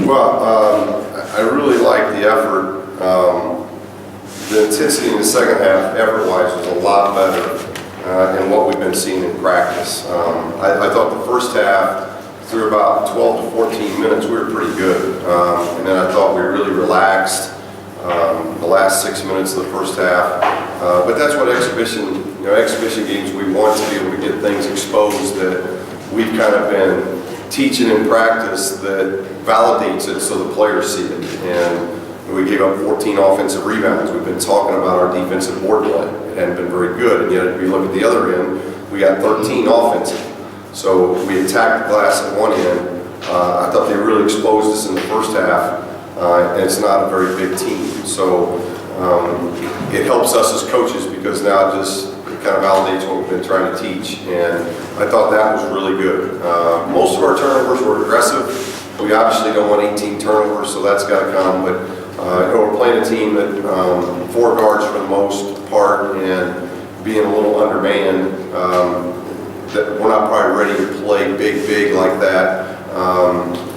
Well, I really like the effort. The intensity in the second half, effort-wise, was a lot better than what we've been seeing in practice. I thought the first half, through about 12 to 14 minutes, we were pretty good. And then I thought we really relaxed the last 6 minutes of the first half. But that's what exhibition games, we want to be able to get things exposed that we've kind of been teaching in practice that validates it so the players see it. And we gave up 14 offensive rebounds. We've been talking about our defensive board play. It hadn't been very good, and yet if you look at the other end, we got 13 offensive. So we attacked the glass at one end. I thought they really exposed us in the first half, and it's not a very big team. So it helps us as coaches because now it kind of validates what we've been trying to teach, and I thought that was really good. Most of our turnovers were aggressive. We obviously don't want 18 turnovers, so that's got to come, but we're playing a team that four guards for the most part, and being a little undermanned, that we're not probably ready to play big like that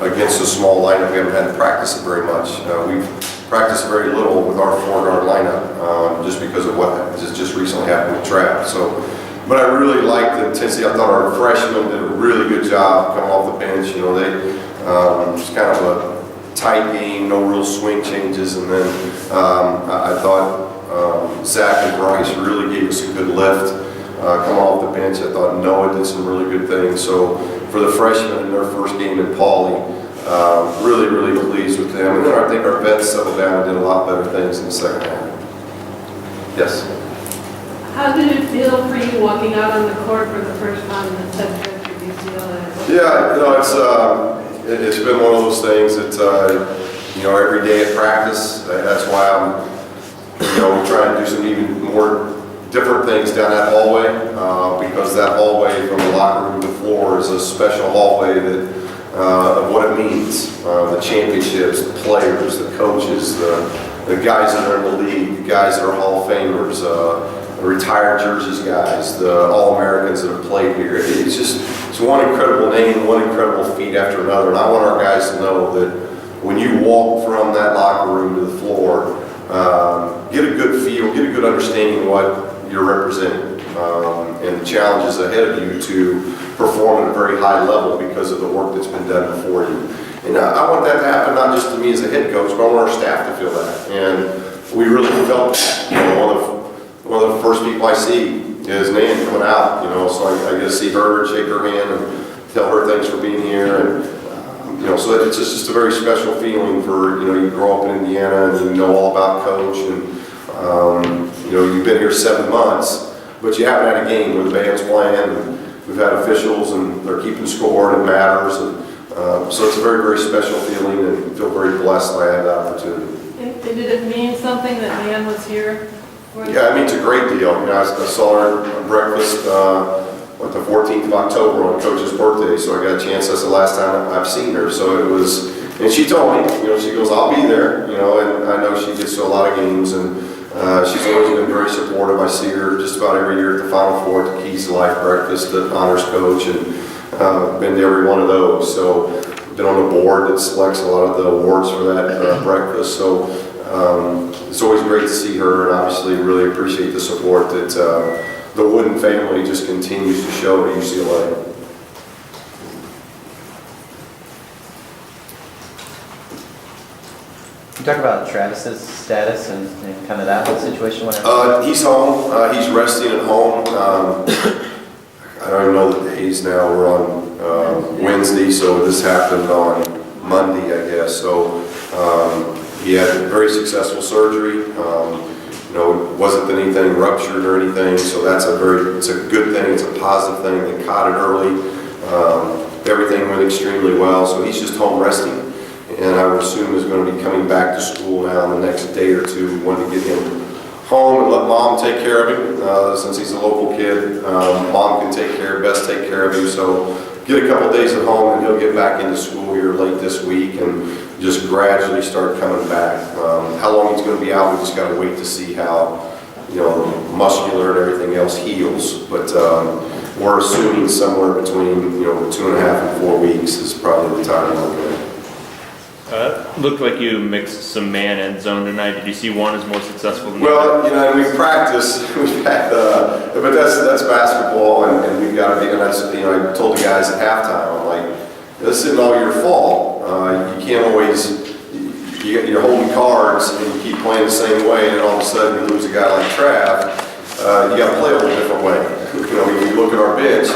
against a small lineup. We haven't had to practice it very much. We've practiced very little with our four-guard lineup just because of what just recently happened with Trapp. So, but I really liked the intensity. I thought our freshmen did a really good job coming off the bench. You know, it's kind of a tight game, no real swing changes, and then I thought Zach and Bryce really gave us a good lift. Coming off the bench, I thought Noah did some really good things. So for the freshmen in their first game in Pauley, really pleased with them. And then I think our vets settled down and did a lot better things in the second half. Yes? How did it feel for you walking out on the court for the first time in the 7th century UCLA? Yeah, you know, it's been one of those things that, you know, every day at practice, that's why we're trying to do some even more different things down that hallway, because that hallway from the locker room to the floor is a special hallway that of what it means. The championships, the players, the coaches, the guys that are in the league, the guys that are Hall of Famers, the retired jerseys guys, the All-Americans that have played here. It's one incredible name, one incredible feat after another, and I want our guys to know that when you walk from that locker room to the floor, get a good feel, get a good understanding of what you're representing, and the challenges ahead of you to perform at a very high level because of the work that's been done before you. And I want that to happen not just to me as a head coach, but I want our staff to feel that. And we really felt that. You know, one of the first people I see is Nan coming out, you know, so I get to see her, shake her hand, and tell her thanks for being here. And you know, so it's just a very special feeling for, you know, you grow up in Indiana and you know all about Coach, and you know, you've been here 7 months, but you haven't had a game where the band's playing, and we've had officials and they're keeping score and it matters, and so it's a very special feeling, and I feel very blessed that I had that opportunity. And did it mean something that Nan was here? Yeah, it means a great deal. You know, I saw her at breakfast the 14th of October on Coach's birthday, so I got a chance. That's the last time I've seen her. So it was, and she told me, you know, she goes, I'll be there, you know, and I know she gets to a lot of games, and she's always been very supportive. I see her just about every year at the Final Four, at the Keys to Life breakfast, at Honors Coach, and been to every one of those. So been on the board that selects a lot of the awards for that breakfast. So it's always great to see her, and obviously really appreciate the support that the Wooden family just continues to show at UCLA. Can you talk about Travis's status and kind of that whole situation? He's home. He's resting at home. I don't even know the days now. We're on Wednesday, so this happened on Monday, I guess. So he had a very successful surgery. You know, it wasn't anything ruptured or anything, so it's a good thing. It's a positive thing. They caught it early. Everything went extremely well, so he's just home resting. And I would assume is going to be coming back to school now in the next day or two. We wanted to get him home and let Mom take care of him, since he's a local kid. Mom can take care of him, so get a couple days at home, and he'll get back into school here late this week and just gradually start coming back. How long he's going to be out, we just got to wait to see how, you know, muscular and everything else heals. But we're assuming somewhere between, you know, 2.5 and 4 weeks is probably the time we're looking at. Looked like you mixed some man and zone tonight. Did you see one as more successful than the Well, we practice, we've had, but that's basketball, and we've got to be, and that's, I told the guys at halftime, I'm like, this isn't all your fault. You can't always, you're holding cards and you keep playing the same way, and then all of a sudden you lose a guy like Trav. You got to play a little different way. When you look at our bench,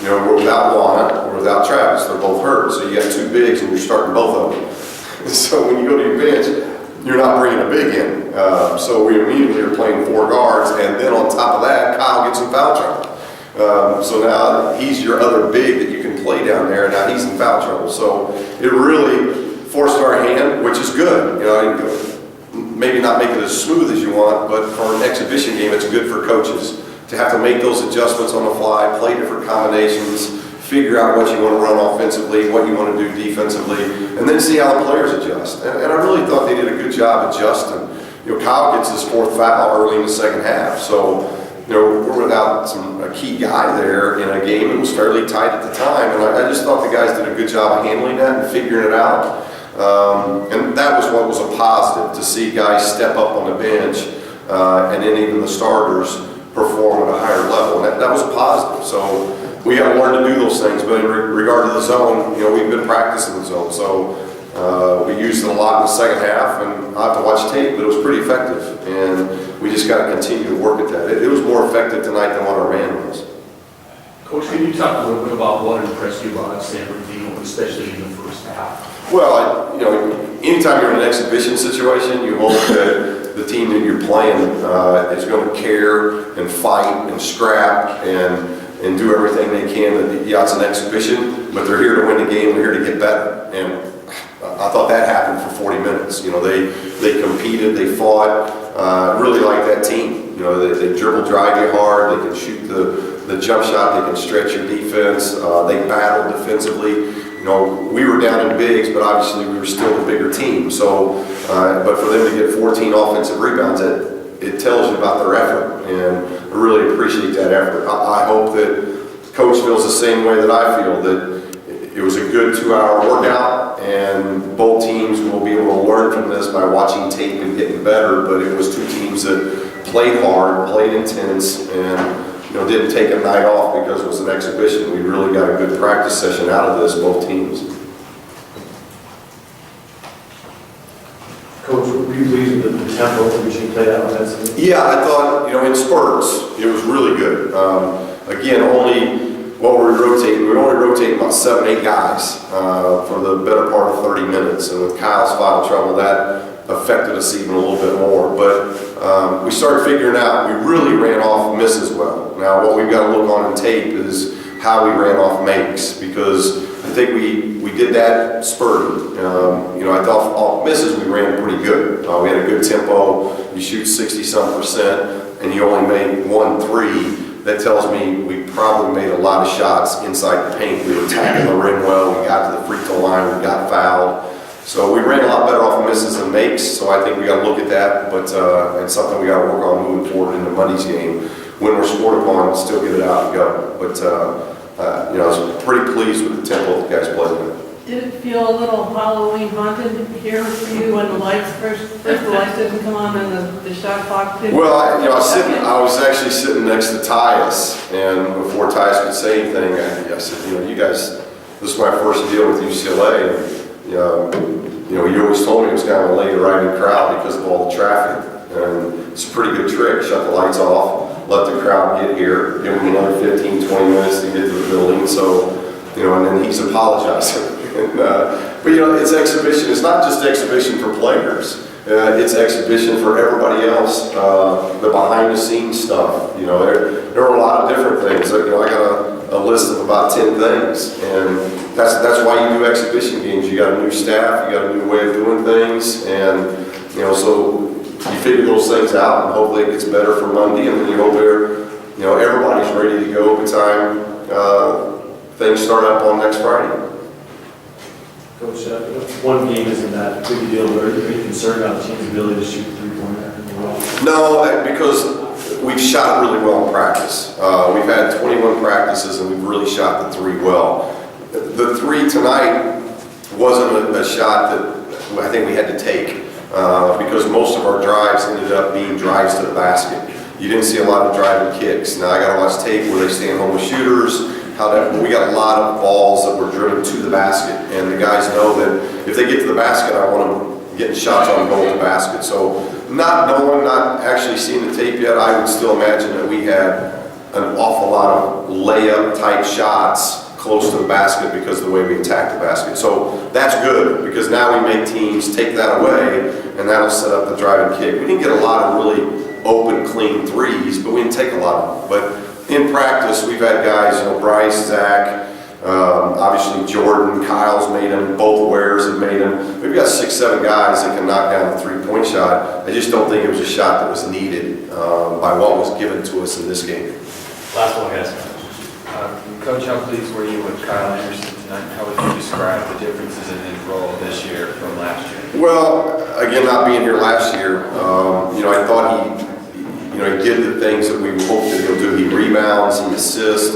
we're without Juana, we're without Travis. They're both hurt, so you got two bigs and you're starting both of them. So when you go to your bench, you're not bringing a big in. So we immediately are playing 4 guards, and then on top of that, Kyle gets in foul trouble. So now he's your other big that you can play down there, and now he's in foul trouble. So it really forced our hand, which is good. Maybe not make it as smooth as you want, but for an exhibition game, it's good for coaches to have to make those adjustments on the fly, play different combinations, figure out what you want to run offensively, what you want to do defensively, and then see how the players adjust. And I really thought they did a good job adjusting. Kyle gets his 4th foul early in the second half, so we're without a key guy there in a game that was fairly tight at the time, and I just thought the guys did a good job of handling that and figuring it out. And that was what was a positive, to see guys step up on the bench, and then even the starters perform at a higher level, and that was a positive. So we got to learn to do those things, but in regard to the zone, we've been practicing the zone, so we used it a lot in the second half, and I have to watch tape, but it was pretty effective, and we just got to continue to work at that. It was more effective tonight than what our man was. Coach, can you talk a little bit about what impressed you about San Bernardino, especially in the first half? Well, anytime you're in an exhibition situation, you hope that the team that you're playing is going to care and fight and scrap and do everything they can. It's an exhibition, but they're here to win the game. They're here to get better. And I thought that happened for 40 minutes. They competed, they fought, really like that team. They dribble, drive you hard. They can shoot the jump shot. They can stretch your defense. They battle defensively. We were down in bigs, but obviously we were still the bigger team. So, but for them to get 14 offensive rebounds, it tells you about their effort, and I really appreciate that effort. I hope that Coach feels the same way that I feel, that it was a good 2-hour workout, and both teams will be able to learn from this by watching tape and getting better, but it was 2 teams that played hard, played intense, and didn't take a night off because it was an exhibition. We really got a good practice session out of this, both teams. Coach, were you pleased with the tempo which you played out offensively? Yeah, I thought, in spurts, it was really good. Again, only what we would only rotate about 7, 8 guys for the better part of 30 minutes. And with Kyle's foul trouble, that affected us even a little bit more. But we started figuring out, we really ran off misses well. Now, what we've got to look on in tape is how we ran off makes, because I think we did that spurting. I thought off misses we ran pretty good. We had a good tempo. You shoot 60-some%, and you only made 1 3. That tells me we probably made a lot of shots inside the paint. We were attacking the rim well. We got to the free throw line. We got fouled. So we ran a lot better off misses than makes. So I think we got to look at that. But it's something we got to work on moving forward in the Monday's game. When we're scored upon, still get it out and go. But I was pretty pleased with the tempo the guys played. Did it feel a little Halloween haunted here for you when the lights first the lights didn't come on and the shot clock didn't? Well, I was actually sitting next to Tyus, and before Tyus could say anything, I said, you guys, this is my first deal with UCLA. And, you always told me it was kind of a late arriving crowd because of all the traffic, and it's a pretty good trick. Shut the lights off, let the crowd get here, give them another 15, 20 minutes to get to the building. So, and then he's apologizing. But it's exhibition. It's not just exhibition for players. It's exhibition for everybody else. The behind-the-scenes stuff. There are a lot of different things. I got a list of about 10 things, and that's why you do exhibition games. You got a new staff. You got a new way of doing things, and so you figure those things out, and hopefully it gets better for Monday, and then you hope everybody's ready to go by the time things start up on next Friday. Coach, one game isn't that big a deal, but are you concerned about the team's ability to shoot 3-pointer? No, because we've shot really well in practice. We've had 21 practices, and we've really shot the 3 well. The 3 tonight wasn't a shot that I think we had to take because most of our drives ended up being drives to the basket. You didn't see a lot of driving kicks. Now I got to watch tape where they stand home with shooters. We got a lot of balls that were driven to the basket, and the guys know that if they get to the basket, I want them getting shots on goal at the basket. So not knowing, not actually seeing the tape yet, I would still imagine that we had an awful lot of layup type shots close to the basket because of the way we attack the basket. So that's good because now we make teams take that away, and that'll set up the driving kick. We didn't get a lot of really open, clean threes, but we didn't take a lot of them. But in practice, we've had guys, Bryce, Zach, obviously Jordan, Kyle's made them, both Wares have made them. We've got 6, 7 guys that can knock down the three-point shot. I just don't think it was a shot that was needed by what was given to us in this game. Last one, guys. Coach, how pleased were you with Kyle Anderson tonight? How would you describe the differences in his role this year from last year? Well, again, not being here last year, I thought he did the things that we hoped that he'll do. He rebounds, he assists,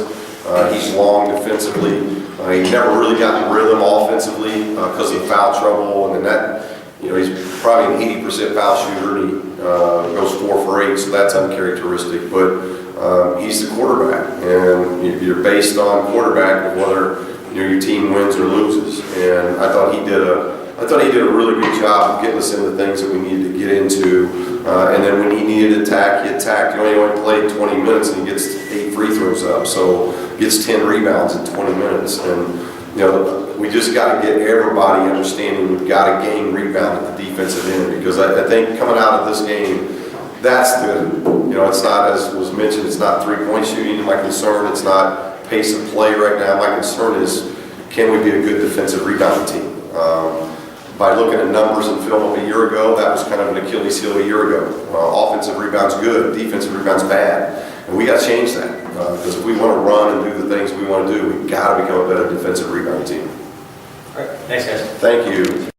he's long defensively. He never really got in rhythm offensively because of foul trouble, and then that, he's probably an 80% foul shooter, and he goes 4 for 8, so that's uncharacteristic. But he's the quarterback, and you're based on quarterback of whether your team wins or loses. And I thought he did a really good job of getting us into things that we needed to get into. And then when he needed to attack, he attacked. He only played 20 minutes, and he gets 8 free throws up, so gets 10 rebounds in 20 minutes. And we just got to get everybody understanding we've got to gain rebound at the defensive end, because I think coming out of this game, that's it's not, as was mentioned, it's not three-point shooting. My concern, it's not pace of play right now. My concern is, can we be a good defensive rebounding team? By looking at numbers and film of a year ago, that was kind of an Achilles heel a year ago. Offensive rebound's good, defensive rebound's bad. And we got to change that, because if we want to run and do the things we want to do, we've got to become a better defensive rebounding team. All right, thanks, guys. Thank you.